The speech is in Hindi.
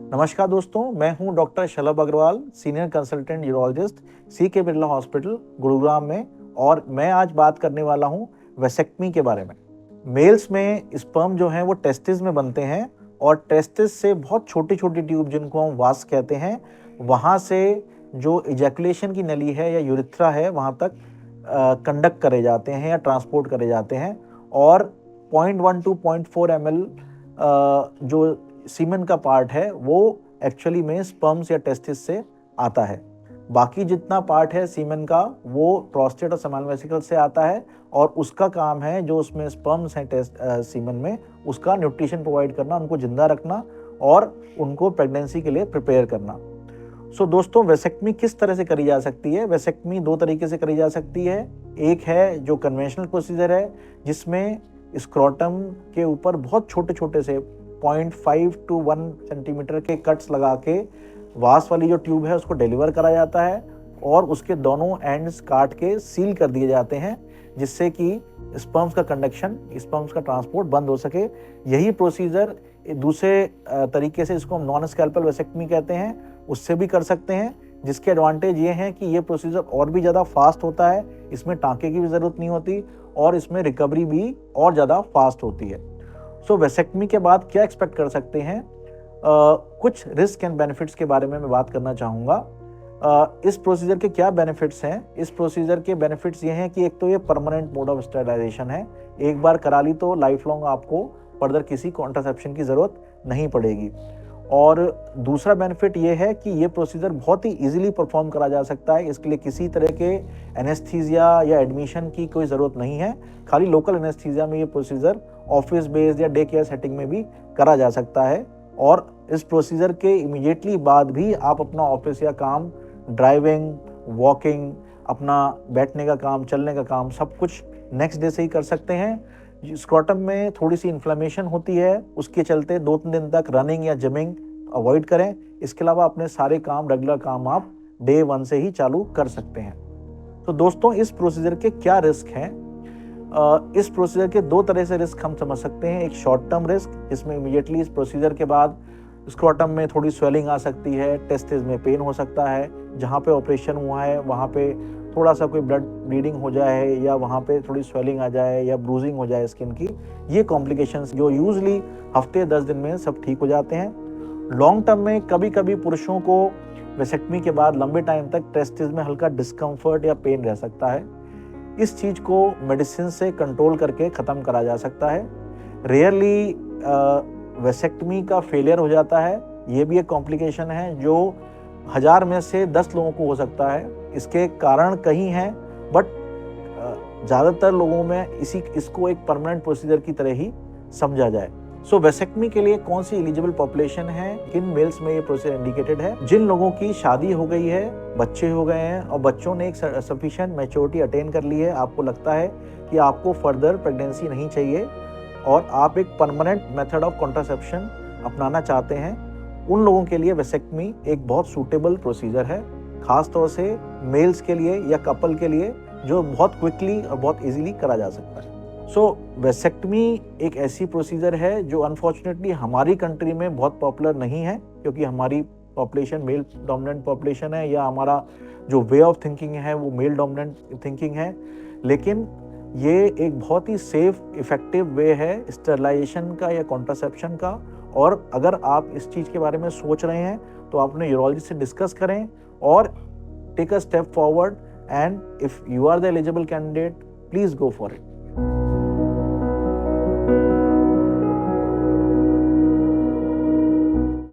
नमस्कार दोस्तों, मैं हूं doctor Shalabh Agarwal, senior consultant urologist, C K. Birla hospital Gurugram में, और मैं आज बात करने वाला हूं वेसेक्टमी के बारे में। मेल्स में स्पर्म जो हैं वो टेस्टिस में बनते हैं, और टेस्टिस से बहुत छोटी-छोटी ट्यूब, जिनको हम वास कहते हैं, वहां से जो इजैकुलेशन की नली है या यूरेथ्रा है वहां तक कंडक्ट करे जाते हैं या ट्रांसपोर्ट करे जाते हैं, और 0.1 to 0.4 ml जो सीमेन का पार्ट है वो एक्चुअली में स्पर्म्स या टेस्टिस से आता है। बाकी जितना पार्ट है सीमेन का वो प्रोस्टेट और स्मॉल वेसिकल से आता है, और उसका काम है जो उसमें स्पर्म्स हैं सीमेन में, उसका न्यूट्रिशन प्रोवाइड करना, उनको जिंदा रखना और उनको प्रेगनेंसी के लिए प्रिपेयर करना। दोस्तों, वेसेक्टमी किस तरह से करी जा सकती है? वेसेक्टमी दो तरीके से करी जा सकती है। एक है जो कन्वेंशनल प्रोसीजर है, जिसमें स्क्रोटम के ऊपर बहुत छोटे छोटे से 0.5 to 1 सेंटीमीटर के कट्स लगा के वास वाली जो ट्यूब है उसको डिलीवर करा जाता है, और उसके दोनों एंड्स काट के सील कर दिए जाते हैं, जिससे कि स्पर्म्स का कंडक्शन, स्पर्म्स का ट्रांसपोर्ट बंद हो सके। यही प्रोसीजर दूसरे तरीके से, इसको हम नॉन स्कैल्पल वेसेक्टमी कहते हैं, उससे भी कर सकते हैं, जिसके एडवांटेज ये हैं कि ये प्रोसीजर और भी ज़्यादा फास्ट होता है, इसमें टाँके की भी ज़रूरत नहीं होती, और इसमें रिकवरी भी और ज़्यादा फास्ट होती है। वेसेक्टमी के बाद क्या एक्सपेक्ट कर सकते हैं? कुछ रिस्क एंड बेनिफिट्स के बारे में मैं बात करना चाहूँगा। इस प्रोसीजर के क्या बेनिफिट्स हैं? इस प्रोसीजर के बेनिफिट्स ये हैं कि एक तो ये परमानेंट मोड ऑफ स्टेरिलाइजेशन है, एक बार करा ली तो लाइफ लॉन्ग आपको फर्दर किसी कॉन्ट्रासेप्शन की ज़रूरत नहीं पड़ेगी। और दूसरा बेनिफिट ये है कि ये प्रोसीजर बहुत ही इजीली परफॉर्म करा जा सकता है, इसके लिए किसी तरह के एनेस्थीसिया या एडमिशन की कोई ज़रूरत नहीं है। खाली लोकल एनेस्थीसिया में ये प्रोसीजर ऑफिस बेस्ड या डे केयर सेटिंग में भी करा जा सकता है, और इस प्रोसीजर के इमीडिएटली बाद भी आप अपना ऑफिस या काम, ड्राइविंग, वॉकिंग, अपना बैठने का काम, चलने का काम, सब कुछ नेक्स्ट डे से ही कर सकते हैं। स्क्रोटम में थोड़ी सी इन्फ्लेमेशन होती है, उसके चलते 2-3 दिन तक रनिंग या जिमिंग अवॉइड करें। इसके अलावा अपने सारे काम, रेगुलर काम आप डे 1 से ही चालू कर सकते हैं। तो दोस्तों, इस प्रोसीजर के क्या रिस्क हैं? इस प्रोसीजर के दो तरह से रिस्क हम समझ सकते हैं। एक शॉर्ट टर्म रिस्क, जिसमें इमीडिएटली इस प्रोसीजर के बाद स्क्रोटम में थोड़ी स्वेलिंग आ सकती है, टेस्टिस में पेन हो सकता है, जहाँ पे ऑपरेशन हुआ है वहाँ पे थोड़ा सा कोई ब्लड ब्लीडिंग हो जाए, या वहाँ पे थोड़ी स्वेलिंग आ जाए, या ब्रूजिंग हो जाए स्किन की। ये कॉम्प्लिकेशंस जो यूजली हफ्ते 10 दिन में सब ठीक हो जाते हैं। लॉन्ग टर्म में कभी कभी पुरुषों को वेसेक्टमी के बाद लंबे टाइम तक टेस्टिस में हल्का डिस्कम्फर्ट या पेन रह सकता है। इस चीज़ को मेडिसिन से कंट्रोल करके ख़त्म करा जा सकता है। रेयरली वेसेक्टमी का फेलियर हो जाता है, ये भी एक कॉम्प्लिकेशन है जो 1000 में से 10 लोगों को हो सकता है। इसके कारण कई हैं, बट ज़्यादातर लोगों में इसको एक परमानेंट प्रोसीजर की तरह ही समझा जाए। वेसेक्टमी के लिए कौन सी एलिजिबल पॉपुलेशन है, किन मेल्स में ये प्रोसीजर इंडिकेटेड है? जिन लोगों की शादी हो गई है, बच्चे हो गए हैं, और बच्चों ने एक सफिशिएंट मैच्योरिटी अटेन कर ली है, आपको लगता है कि आपको फर्दर प्रेगनेंसी नहीं चाहिए और आप एक परमानेंट मेथड ऑफ कॉन्ट्रासेप्शन अपनाना चाहते हैं, उन लोगों के लिए वेसेक्टमी एक बहुत सूटेबल प्रोसीजर है, खासतौर से मेल्स के लिए या कपल के लिए, जो बहुत क्विकली और बहुत इजीली करा जा सकता है। वेसेक्टमी एक ऐसी प्रोसीजर है जो अनफॉर्चुनेटली हमारी कंट्री में बहुत पॉपुलर नहीं है, क्योंकि हमारी पॉपुलेशन मेल डोमिनेंट पॉपुलेशन है, या हमारा जो वे ऑफ थिंकिंग है वो मेल डोमिनेंट थिंकिंग है। लेकिन ये एक बहुत ही सेफ, इफेक्टिव वे है स्टरलाइजेशन का या कॉन्ट्रासेप्शन का, और अगर आप इस चीज़ के बारे में सोच रहे हैं तो आप अपने यूरोलॉजिस्ट से डिस्कस करें और take a step forward, and if you are the eligible candidate, please go for it.